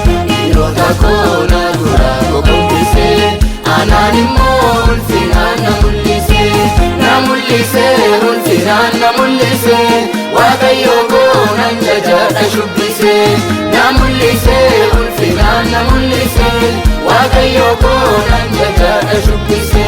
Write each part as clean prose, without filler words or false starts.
Diinota koo na dura gogombise anaan immoo ulfinaan na mul'ise ulfinaan na mul'ise Waaqayyo koo nan jajadha shubbise na mul'ise ulfinaan na mul'ise Waaqayyo koo nan jajadha shubbise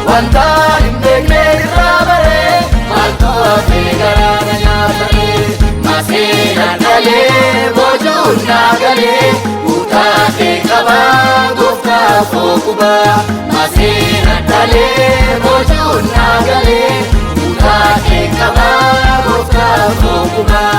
Wanta hin beekne irraa baree maaltu hafe garaana nyaatame Maseena dhalee bojuun naa galee kutaa kee qabaa gooftaa koo qubaa Maseena dhalee bojuun naa galee kutaa kee qabaa gooftaa koo qubaa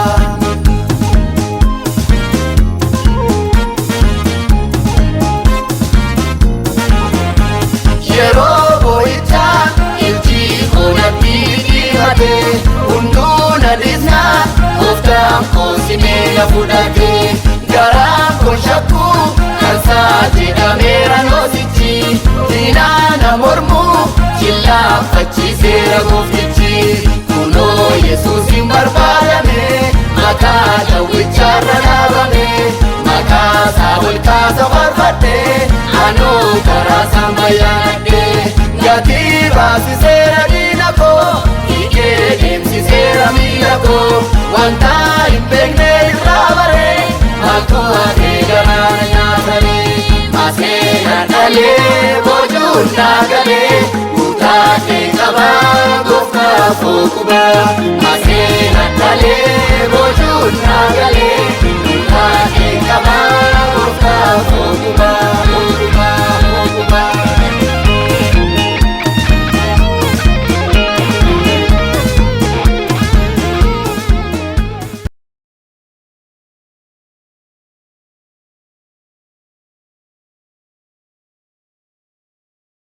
Simela fudhate garaan kun shakku kan saati dhameera noosichi diinaa na mormu chillaafachiiseera gooftichi kunoo Yesuusin barbaadame maqaa dhawwichaarra dhaabame maqaa isaa ol kaasa farfadhe anoo karaa isaan bayyaanadhe gatii baasiseera diina koo hiikee deemsiseera miila koo wanta hin beekne irraa baree maaltu hafe garaana nyaatame Maseena dhalee bojuun naa galee kutaa kee qabaa gooftaa koo qubaa Maseena dhalee bojuun naa galee kutaa kee qabaa